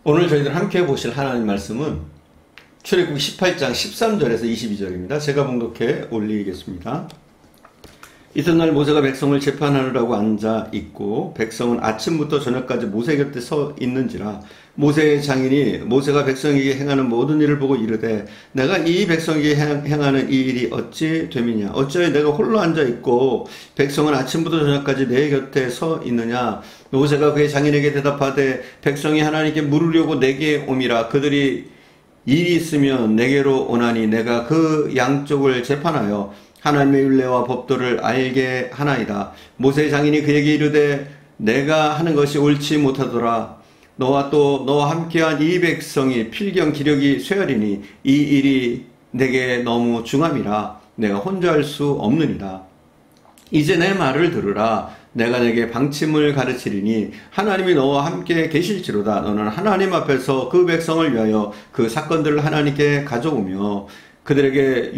오늘 저희들 함께 보실 하나님 말씀은 출애굽기 18장 13절에서 22절입니다. 제가 봉독해 올리겠습니다. 이튿날 모세가 백성을 재판하느라고 앉아 있고 백성은 아침부터 저녁까지 모세 곁에 서 있는지라 모세의 장인이 모세가 백성에게 행하는 모든 일을 보고 이르되 내가 이 백성에게 행하는 이 일이 어찌 됨이냐 어찌하여 내가 홀로 앉아 있고 백성은 아침부터 저녁까지 내 곁에 서 있느냐. 모세가 그의 장인에게 대답하되 백성이 하나님께 물으려고 내게 옴이라. 그들이 일이 있으면 내게로 오나니 내가 그 양쪽을 재판하여 하나님의 율례와 법도를 알게 하나이다. 모세의 장인이 그에게 이르되 내가 하는 것이 옳지 못하더라. 너와 또 너와 함께한 이 백성이 필경 기력이 쇠하리니 이 일이 내게 너무 중함이라. 내가 혼자 할 수 없느니라. 이제 내 말을 들으라. 내가 내게 방침을 가르치리니 하나님이 너와 함께 계실지로다. 너는 하나님 앞에서 그 백성을 위하여 그 사건들을 하나님께 가져오며 그들에게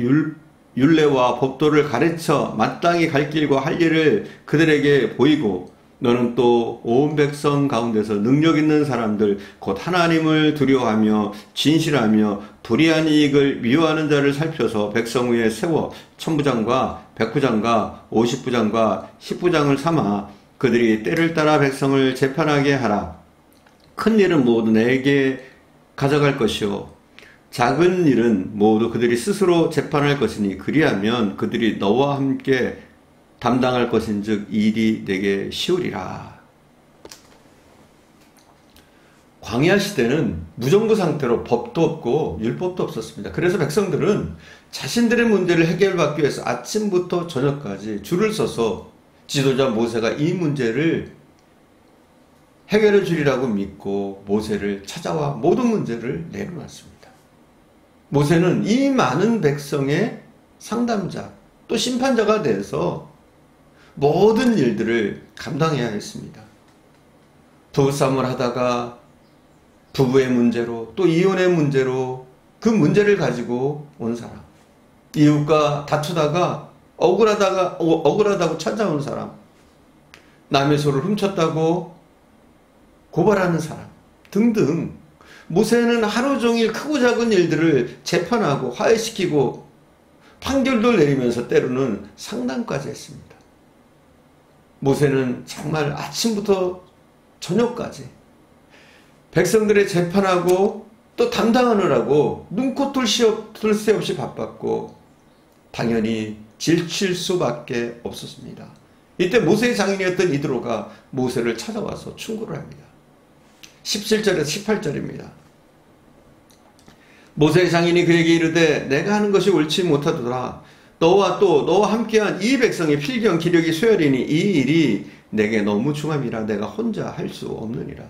율례와 법도를 가르쳐 마땅히 갈 길과 할 일을 그들에게 보이고 너는 또 온 백성 가운데서 능력 있는 사람들 곧 하나님을 두려워하며 진실하며 불의한 이익을 미워하는 자를 살펴서 백성 위에 세워 천부장과 백부장과 50부장과 10부장을 삼아 그들이 때를 따라 백성을 재판하게 하라. 큰 일은 모두 내게 가져갈 것이요 작은 일은 모두 그들이 스스로 재판할 것이니 그리하면 그들이 너와 함께 담당할 것인즉 일이 내게 쉬우리라. 광야 시대는 무정부 상태로 법도 없고 율법도 없었습니다. 그래서 백성들은 자신들의 문제를 해결받기 위해서 아침부터 저녁까지 줄을 서서 지도자 모세가 이 문제를 해결해 주리라고 믿고 모세를 찾아와 모든 문제를 내려놨습니다. 모세는 이 많은 백성의 상담자 또 심판자가 돼서 모든 일들을 감당해야 했습니다. 부부싸움을 하다가 부부의 문제로 또 이혼의 문제로 그 문제를 가지고 온 사람, 이웃과 다투다가 억울하다고 찾아온 사람, 남의 소를 훔쳤다고 고발하는 사람 등등 모세는 하루 종일 크고 작은 일들을 재판하고 화해시키고 판결도 내리면서 때로는 상담까지 했습니다. 모세는 정말 아침부터 저녁까지 백성들의 재판하고 또 담당하느라고 눈코 뜰 새 없이 바빴고 당연히 지칠 수밖에 없었습니다. 이때 모세의 장인이었던 이드로가 모세를 찾아와서 충고를 합니다. 17절에서 18절입니다. 모세의 장인이 그에게 이르되 내가 하는 것이 옳지 못하더라. 너와 또 너와 함께한 이 백성의 필경 기력이 쇠하리니 이 일이 내게 너무 중함이라. 내가 혼자 할 수 없느니라.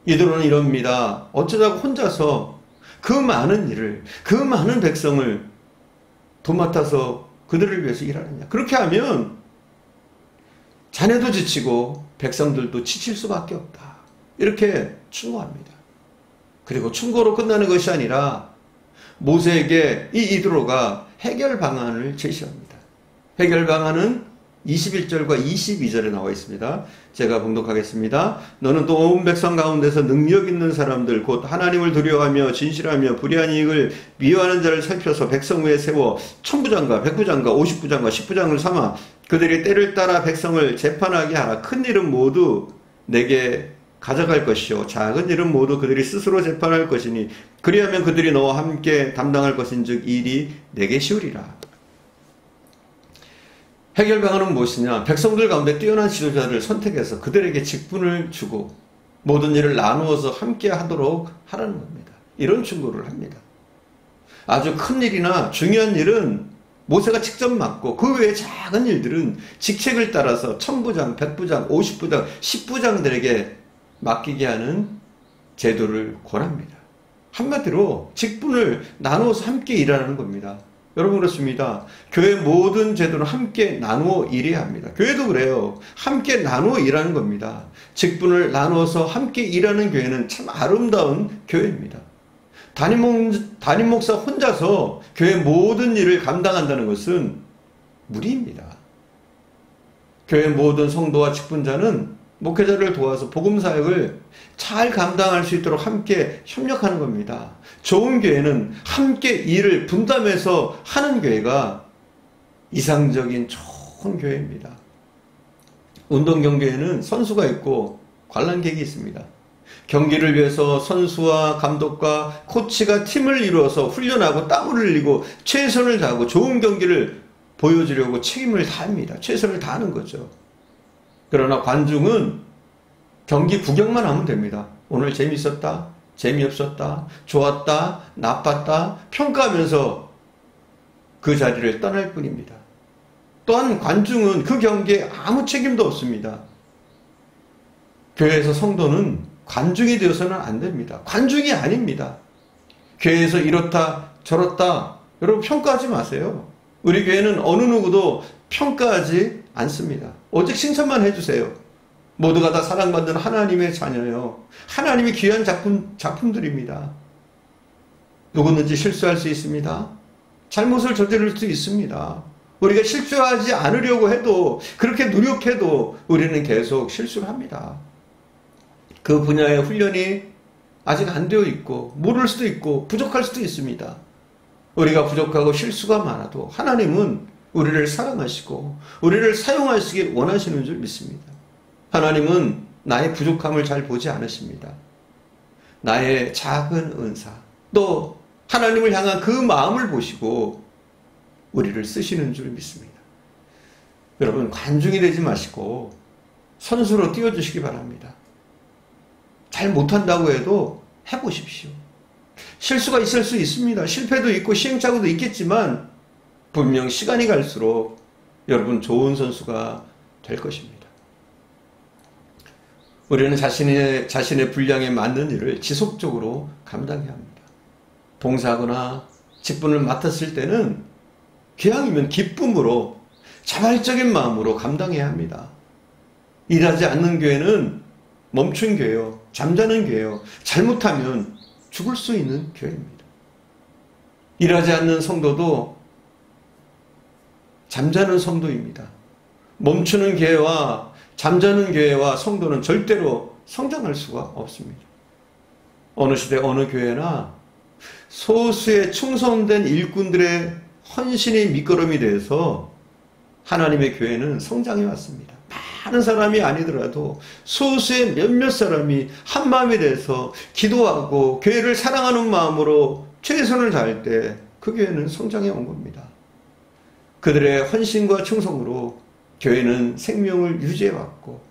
이드로는 이럽니다. 어쩌자고 혼자서 그 많은 일을 그 많은 백성을 도맡아서 그들을 위해서 일하느냐. 그렇게 하면 자네도 지치고 백성들도 지칠 수밖에 없다. 이렇게 충고합니다. 그리고 충고로 끝나는 것이 아니라 모세에게 이 이드로가 해결 방안을 제시합니다. 해결 방안은 21절과 22절에 나와 있습니다. 제가 봉독하겠습니다. 너는 또 온 백성 가운데서 능력 있는 사람들 곧 하나님을 두려워하며 진실하며 불의한 이익을 미워하는 자를 살펴서 백성 위에 세워 천부장과 백부장과 50부장과 10부장을 삼아 그들이 때를 따라 백성을 재판하게 하라. 큰 일은 모두 내게 가져갈 것이요 작은 일은 모두 그들이 스스로 재판할 것이니 그리하면 그들이 너와 함께 담당할 것인즉 일이 내게 쉬우리라. 해결 방안은 무엇이냐? 백성들 가운데 뛰어난 지도자를 선택해서 그들에게 직분을 주고 모든 일을 나누어서 함께 하도록 하라는 겁니다. 이런 충고를 합니다. 아주 큰 일이나 중요한 일은 모세가 직접 맡고 그 외의 작은 일들은 직책을 따라서 천부장, 백부장, 50부장, 10부장들에게 맡기게 하는 제도를 권합니다. 한마디로 직분을 나누어서 함께 일하는 겁니다. 여러분 그렇습니다. 교회 모든 제도는 함께 나누어 일해야 합니다. 교회도 그래요. 함께 나누어 일하는 겁니다. 직분을 나누어서 함께 일하는 교회는 참 아름다운 교회입니다. 담임 목사 혼자서 교회 모든 일을 감당한다는 것은 무리입니다. 교회 모든 성도와 직분자는 목회자를 도와서 복음 사역을 잘 감당할 수 있도록 함께 협력하는 겁니다. 좋은 교회는 함께 일을 분담해서 하는 교회가 이상적인 좋은 교회입니다. 운동 경기에는 선수가 있고 관람객이 있습니다. 경기를 위해서 선수와 감독과 코치가 팀을 이루어서 훈련하고 땀을 흘리고 최선을 다하고 좋은 경기를 보여주려고 책임을 다합니다. 최선을 다하는 거죠. 그러나 관중은 경기 구경만 하면 됩니다. 오늘 재밌었다, 재미없었다, 좋았다, 나빴다 평가하면서 그 자리를 떠날 뿐입니다. 또한 관중은 그 경기에 아무 책임도 없습니다. 교회에서 성도는 관중이 되어서는 안 됩니다. 관중이 아닙니다. 교회에서 이렇다 저렇다 여러분 평가하지 마세요. 우리 교회는 어느 누구도 평가하지 않습니다. 오직 칭찬만 해주세요. 모두가 다 사랑받는 하나님의 자녀요. 하나님이 귀한 작품들입니다. 누구든지 실수할 수 있습니다. 잘못을 저지를 수 있습니다. 우리가 실수하지 않으려고 해도 그렇게 노력해도 우리는 계속 실수를 합니다. 그 분야의 훈련이 아직 안 되어 있고 모를 수도 있고 부족할 수도 있습니다. 우리가 부족하고 실수가 많아도 하나님은 우리를 사랑하시고 우리를 사용하시길 원하시는 줄 믿습니다. 하나님은 나의 부족함을 잘 보지 않으십니다. 나의 작은 은사 또 하나님을 향한 그 마음을 보시고 우리를 쓰시는 줄 믿습니다. 여러분 관중이 되지 마시고 선수로 뛰어주시기 바랍니다. 잘 못한다고 해도 해보십시오. 실수가 있을 수 있습니다. 실패도 있고 시행착오도 있겠지만 분명 시간이 갈수록 여러분 좋은 선수가 될 것입니다. 우리는 자신의 분량에 맞는 일을 지속적으로 감당해야 합니다. 봉사하거나 직분을 맡았을 때는 기왕이면 기쁨으로 자발적인 마음으로 감당해야 합니다. 일하지 않는 교회는 멈춘 교회요. 잠자는 교회요. 잘못하면 죽을 수 있는 교회입니다. 일하지 않는 성도도 잠자는 성도입니다. 멈추는 교회와 잠자는 교회와 성도는 절대로 성장할 수가 없습니다. 어느 시대 어느 교회나 소수의 충성된 일꾼들의 헌신이 밑거름이 돼서 하나님의 교회는 성장해 왔습니다. 많은 사람이 아니더라도 소수의 몇몇 사람이 한마음이 돼서 기도하고 교회를 사랑하는 마음으로 최선을 다할 때 그 교회는 성장해 온 겁니다. 그들의 헌신과 충성으로 교회는 생명을 유지해 왔고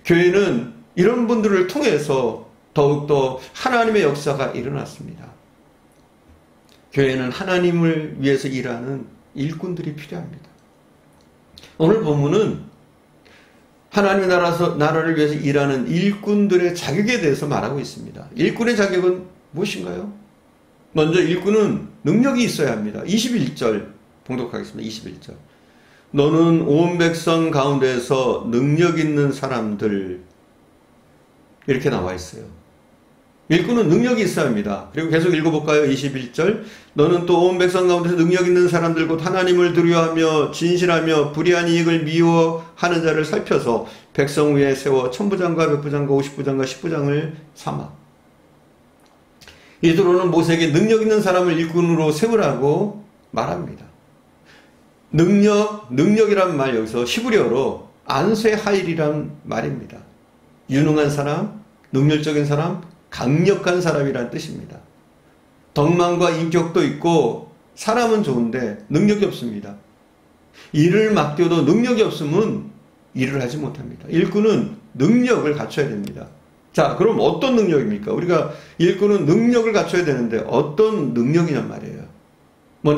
교회는 이런 분들을 통해서 더욱더 하나님의 역사가 일어났습니다. 교회는 하나님을 위해서 일하는 일꾼들이 필요합니다. 오늘 본문은 하나님의 나라를 위해서 일하는 일꾼들의 자격에 대해서 말하고 있습니다. 일꾼의 자격은 무엇인가요? 먼저 일꾼은 능력이 있어야 합니다. 21절 봉독하겠습니다. 21절. 너는 온 백성 가운데서 능력 있는 사람들 이렇게 나와 있어요. 일꾼은 능력이 있어야 합니다. 그리고 계속 읽어볼까요? 21절. 너는 또 온 백성 가운데서 능력 있는 사람들 곧 하나님을 두려워하며 진실하며 불의한 이익을 미워하는 자를 살펴서 백성 위에 세워 천부장과 백부장과 50부장과 10부장을 삼아. 이드로는 모세에게 능력 있는 사람을 일꾼으로 세우라고 말합니다. 능력이란 말 여기서 히브리어로 안쇠하일이란 말입니다. 유능한 사람, 능률적인 사람, 강력한 사람이란 뜻입니다. 덕망과 인격도 있고 사람은 좋은데 능력이 없습니다. 일을 맡겨도 능력이 없으면 일을 하지 못합니다. 일꾼은 능력을 갖춰야 됩니다. 자, 그럼 어떤 능력입니까? 우리가 일꾼은 능력을 갖춰야 되는데 어떤 능력이냔 말이에요.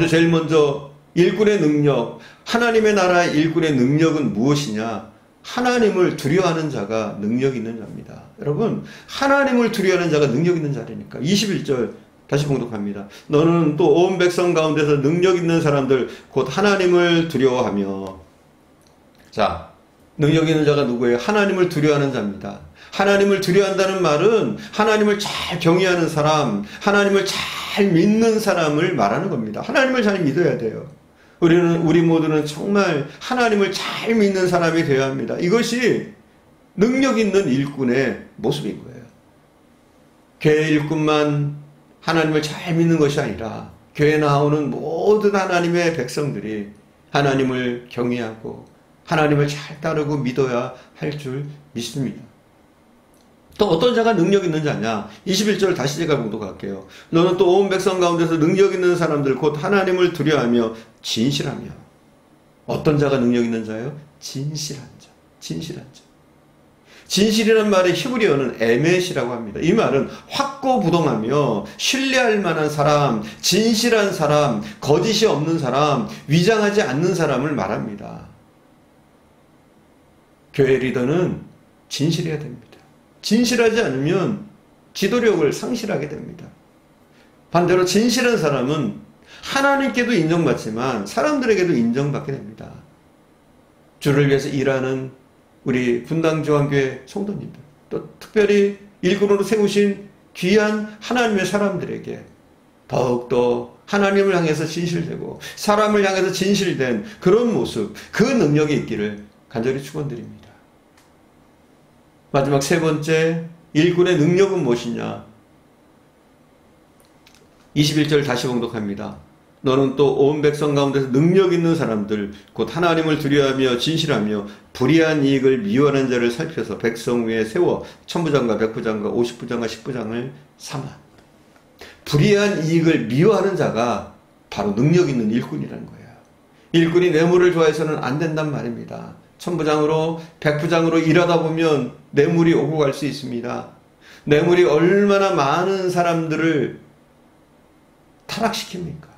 제일 먼저 일꾼의 능력, 하나님의 나라의 일꾼의 능력은 무엇이냐? 하나님을 두려워하는 자가 능력 있는 자입니다. 여러분, 하나님을 두려워하는 자가 능력 있는 자라니까. 21절 다시 봉독합니다. 너는 또 온 백성 가운데서 능력 있는 사람들 곧 하나님을 두려워하며. 자, 능력 있는 자가 누구예요? 하나님을 두려워하는 자입니다. 하나님을 두려워한다는 말은 하나님을 잘 경외하는 사람, 하나님을 잘 믿는 사람을 말하는 겁니다. 하나님을 잘 믿어야 돼요. 우리 모두는 정말 하나님을 잘 믿는 사람이 되어야 합니다. 이것이 능력 있는 일꾼의 모습인 거예요. 교회 일꾼만 하나님을 잘 믿는 것이 아니라 교회에 나오는 모든 하나님의 백성들이 하나님을 경외하고 하나님을 잘 따르고 믿어야 할 줄 믿습니다. 또 어떤 자가 능력 있는 자냐? 21절 다시 제가 봉독할게요. 너는 또 온 백성 가운데서 능력 있는 사람들 곧 하나님을 두려워하며 진실하며. 어떤 자가 능력 있는 자예요? 진실한 자. 진실한 자. 진실이라는 말의 히브리어는 에멧이라고 합니다. 이 말은 확고부동하며 신뢰할 만한 사람, 진실한 사람, 거짓이 없는 사람, 위장하지 않는 사람을 말합니다. 교회 리더는 진실해야 됩니다. 진실하지 않으면 지도력을 상실하게 됩니다. 반대로 진실한 사람은 하나님께도 인정받지만 사람들에게도 인정받게 됩니다. 주를 위해서 일하는 우리 분당조항교회 성도님들, 또 특별히 일꾼으로 세우신 귀한 하나님의 사람들에게 더욱더 하나님을 향해서 진실되고 사람을 향해서 진실된 그런 모습, 그 능력이 있기를 간절히 축원드립니다. 마지막 세 번째, 일꾼의 능력은 무엇이냐? 21절 다시 봉독합니다. 너는 또 온 백성 가운데서 능력 있는 사람들 곧 하나님을 두려워하며 진실하며 불의한 이익을 미워하는 자를 살펴서 백성 위에 세워 천부장과 백부장과 50부장과 10부장을 삼아. 불의한 이익을 미워하는 자가 바로 능력 있는 일꾼이라는 거예요. 일꾼이 뇌물을 좋아해서는 안 된단 말입니다. 천부장으로 백부장으로 일하다 보면 뇌물이 오고 갈 수 있습니다. 뇌물이 얼마나 많은 사람들을 타락시킵니까?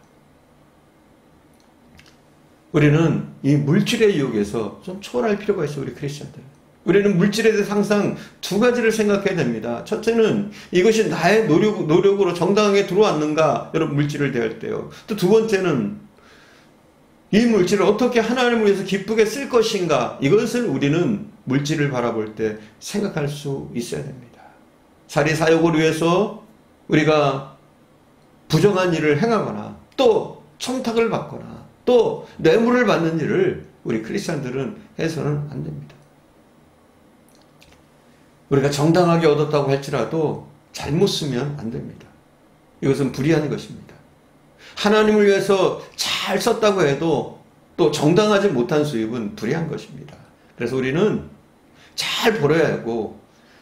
우리는 이 물질의 유혹에서 좀 초월할 필요가 있어요. 우리 크리스천들. 우리는 물질에 대해서 항상 두 가지를 생각해야 됩니다. 첫째는 이것이 나의 노력으로 정당하게 들어왔는가, 여러분 물질을 대할 때요. 또 두 번째는 이 물질을 어떻게 하나님을 위해서 기쁘게 쓸 것인가, 이것을 우리는 물질을 바라볼 때 생각할 수 있어야 됩니다. 사리사욕을 위해서 우리가 부정한 일을 행하거나 또 청탁을 받거나 또 뇌물을 받는 일을 우리 크리스천들은 해서는 안 됩니다. 우리가 정당하게 얻었다고 할지라도 잘못 쓰면 안 됩니다. 이것은 불의한 것입니다. 하나님을 위해서 잘 썼다고 해도 또 정당하지 못한 수입은 불의한 것입니다. 그래서 우리는 잘 벌어야 하고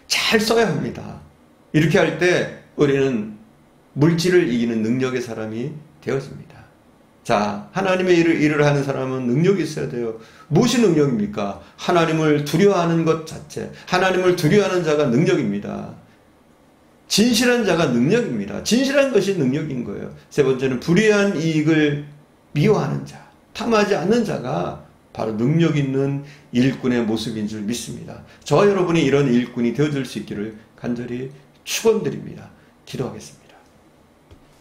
잘 써야 합니다. 이렇게 할 때 우리는 물질을 이기는 능력의 사람이 되어집니다. 자, 하나님의 일을 하는 사람은 능력이 있어야 돼요. 무엇이 능력입니까? 하나님을 두려워하는 것 자체. 하나님을 두려워하는 자가 능력입니다. 진실한 자가 능력입니다. 진실한 것이 능력인 거예요. 세 번째는 불의한 이익을 미워하는 자, 탐하지 않는 자가 바로 능력 있는 일꾼의 모습인 줄 믿습니다. 저와 여러분이 이런 일꾼이 되어줄 수 있기를 간절히 축원드립니다. 기도하겠습니다.